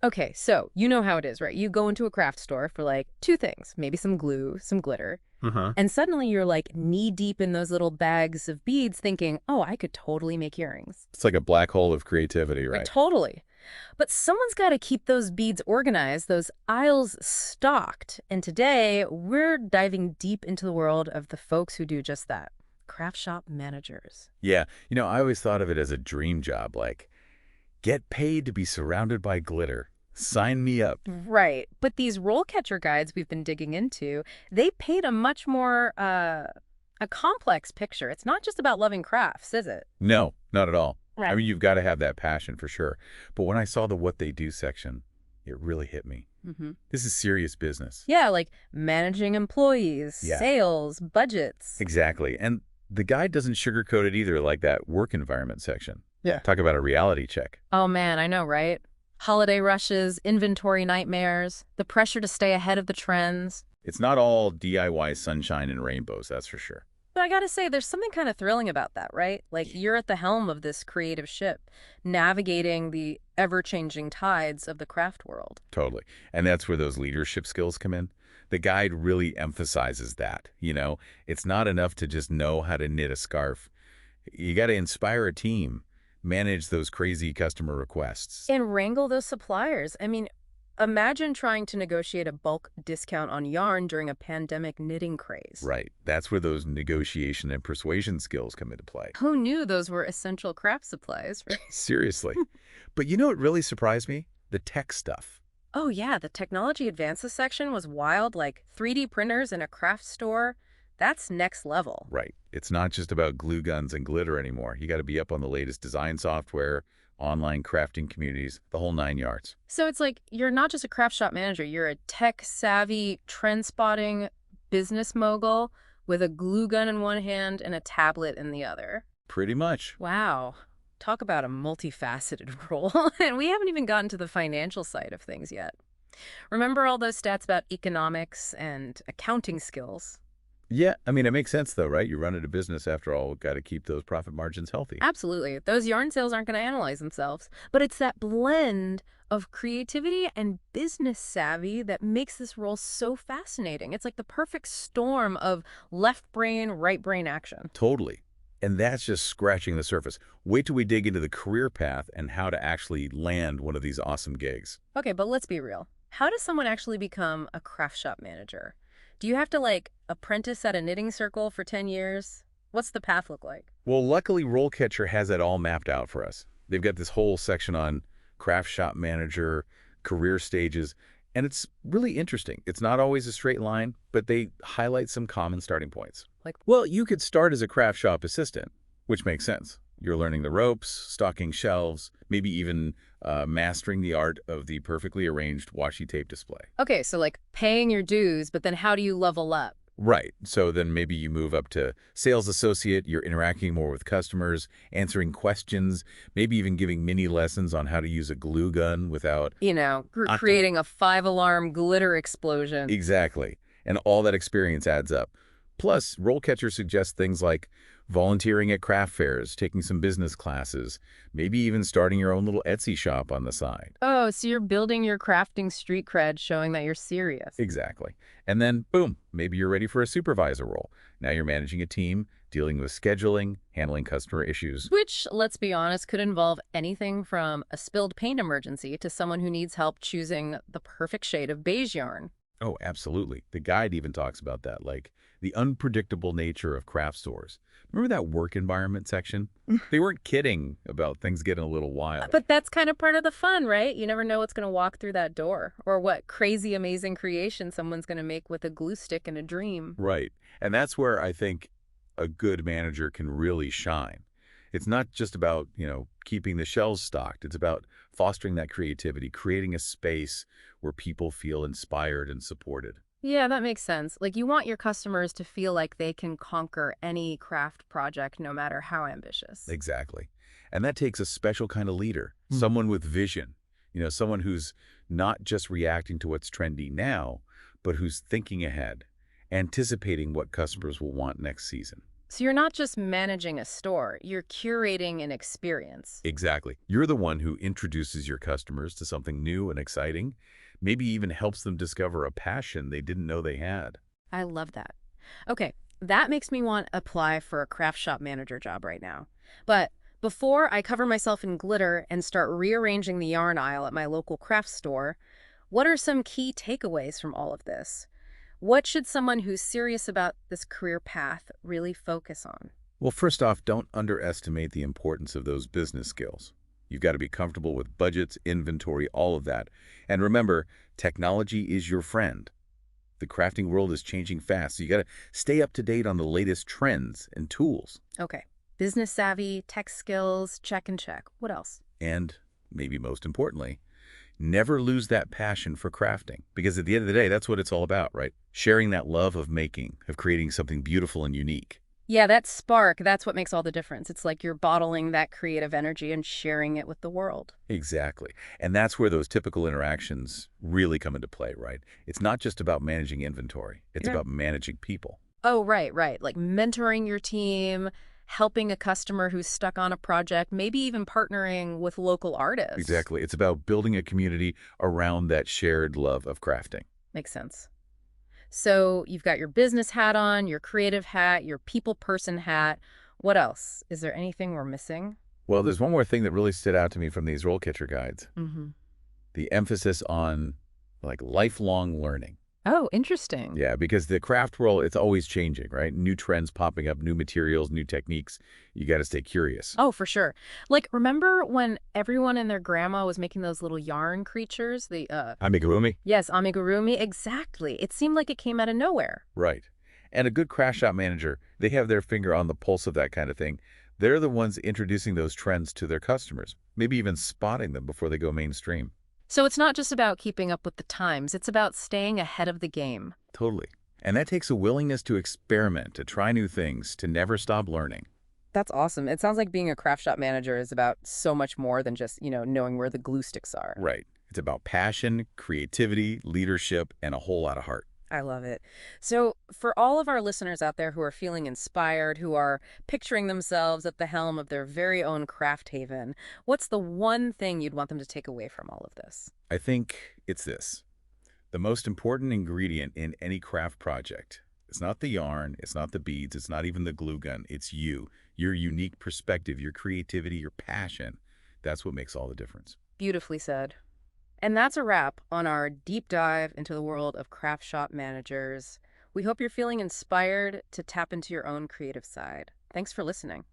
Okay, so you know how it is, right? You go into a craft store for like two things, maybe some glue, some glitter, Uh-huh. and suddenly you're like knee deep in those little bags of beads thinking, oh, I could totally make earrings. It's like a black hole of creativity, Right, right? totally. But someone's got to keep those beads organized, those aisles stocked. And today, we're diving deep into the world of the folks who do just that, craft shop managers. Yeah, I always thought of it as a dream job, like, get paid to be surrounded by glitter. Sign me up. Right. But these RoleCatcher guides we've been digging into, they paint a much more a complex picture. It's not just about loving crafts, is it? No, not at all. I Right. mean, you've got to have that passion for sure. But when I saw the what they do section, it really hit me. Hmm. This is serious business. Yeah, like managing employees, Yeah, sales, budgets. exactly. And the guide doesn't sugarcoat it either, like that work environment section. Yeah. Talk about a reality check. Oh man, I know, right? Holiday rushes, inventory nightmares, the pressure to stay ahead of the trends. It's not all DIY sunshine and rainbows, that's for sure. But I gotta say, there's something kind of thrilling about that, right? Like you're at the helm of this creative ship, navigating the ever-changing tides of the craft world. Totally. And that's where those leadership skills come in. The guide really emphasizes that. It's not enough to just know how to knit a scarf. You got to inspire a team, manage those crazy customer requests. And wrangle those suppliers. I mean, imagine trying to negotiate a bulk discount on yarn during a pandemic knitting craze. Right. That's where those negotiation and persuasion skills come into play. Who knew those were essential craft supplies, right? Seriously. But you know what really surprised me? The tech stuff. Oh yeah, the technology advances section was wild, like 3D printers in a craft store. That's next level. Right. It's not just about glue guns and glitter anymore. You got to be up on the latest design software, online crafting communities, the whole 9 yards. So it's like you're not just a craft shop manager, you're a tech-savvy, trend-spotting business mogul with a glue gun in one hand and a tablet in the other. Pretty much. Wow. Talk about a multifaceted role. And we haven't even gotten to the financial side of things yet. Remember all those stats about economics and accounting skills? Yeah, I mean, it makes sense though, right? You're running a business after all, got to keep those profit margins healthy. Absolutely. Those yarn sales aren't going to analyze themselves. But it's that blend of creativity and business savvy that makes this role so fascinating. It's like the perfect storm of left brain, right brain action. Totally. And that's just scratching the surface. Wait till we dig into the career path and how to actually land one of these awesome gigs. Okay, but let's be real. How does someone actually become a craft shop manager? Do you have to like apprentice at a knitting circle for 10 years? What's the path look like? Well, luckily, RoleCatcher has it all mapped out for us. They've got this whole section on craft shop manager, career stages, and it's really interesting. It's not always a straight line, but they highlight some common starting points. Like, Well, you could start as a craft shop assistant, which makes sense. You're learning the ropes, stocking shelves, maybe even mastering the art of the perfectly arranged washi tape display. okay, so like paying your dues, but then how do you level up? Right. So then maybe you move up to sales associate, you're interacting more with customers, answering questions, maybe even giving mini lessons on how to use a glue gun without... Creating a five-alarm glitter explosion. Exactly. And all that experience adds up. Plus, RoleCatcher suggests things like volunteering at craft fairs, taking some business classes, maybe even starting your own little Etsy shop on the side. Oh, so you're building your crafting street cred, showing that you're serious. Exactly. And then, boom, maybe you're ready for a supervisor role. Now you're managing a team, dealing with scheduling, handling customer issues. Which, let's be honest, could involve anything from a spilled paint emergency to someone who needs help choosing the perfect shade of beige yarn. Oh, absolutely. The guide even talks about that, like the unpredictable nature of craft stores. Remember that work environment section? They weren't kidding about things getting a little wild. But that's kind of part of the fun, right? You never know what's going to walk through that door or what crazy, amazing creation someone's going to make with a glue stick and a dream. Right. And that's where I think a good manager can really shine. It's not just about keeping the shelves stocked. It's about fostering that creativity, creating a space where people feel inspired and supported. Yeah, that makes sense. Like you want your customers to feel like they can conquer any craft project, no matter how ambitious. Exactly. And that takes a special kind of leader, someone with vision, someone who's not just reacting to what's trendy now, but who's thinking ahead, anticipating what customers will want next season. So you're not just managing a store, you're curating an experience. Exactly. You're the one who introduces your customers to something new and exciting, maybe even helps them discover a passion they didn't know they had. I love that. Okay, that makes me want to apply for a craft shop manager job right now. But before I cover myself in glitter and start rearranging the yarn aisle at my local craft store, what are some key takeaways from all of this? What should someone who's serious about this career path really focus on? Well, first off, don't underestimate the importance of those business skills. You've got to be comfortable with budgets, inventory, all of that. And remember, technology is your friend. The crafting world is changing fast, so you got to stay up to date on the latest trends and tools. Okay, business savvy, tech skills, check and check. What else? And maybe most importantly, never lose that passion for crafting, because at the end of the day, that's what it's all about, right? Sharing that love of making, of creating something beautiful and unique. Yeah, that spark, that's what makes all the difference. It's like you're bottling that creative energy and sharing it with the world. Exactly. And that's where those typical interactions really come into play, right? It's not just about managing inventory. It's Yeah. about managing people. Oh, right, right. Like mentoring your team, helping a customer who's stuck on a project, maybe even partnering with local artists. Exactly. It's about building a community around that shared love of crafting. Makes sense. So you've got your business hat on, your creative hat, your people person hat. What else? Is there anything we're missing? Well, there's one more thing that really stood out to me from these RoleCatcher guides. Mm-hmm. The emphasis on like lifelong learning. Oh, interesting. Yeah, because the craft world, it's always changing, right? New trends popping up, new materials, new techniques. You got to stay curious. Oh, for sure. Like, remember when everyone and their grandma was making those little yarn creatures? Amigurumi. Yes, amigurumi. Exactly. It seemed like it came out of nowhere. Right. And a good craft shop manager, they have their finger on the pulse of that kind of thing. They're the ones introducing those trends to their customers, maybe even spotting them before they go mainstream. So it's not just about keeping up with the times, it's about staying ahead of the game. Totally. And that takes a willingness to experiment, to try new things, to never stop learning. That's awesome. It sounds like being a craft shop manager is about so much more than just, knowing where the glue sticks are. Right. It's about passion, creativity, leadership, and a whole lot of heart. I love it. So, for all of our listeners out there who are feeling inspired, who are picturing themselves at the helm of their very own craft haven, what's the one thing you'd want them to take away from all of this? I think it's this. The most important ingredient in any craft project, it's not the yarn, it's not the beads, it's not even the glue gun, it's you. Your unique perspective, your creativity, your passion. That's what makes all the difference. Beautifully said. And that's a wrap on our deep dive into the world of craft shop managers. We hope you're feeling inspired to tap into your own creative side. Thanks for listening.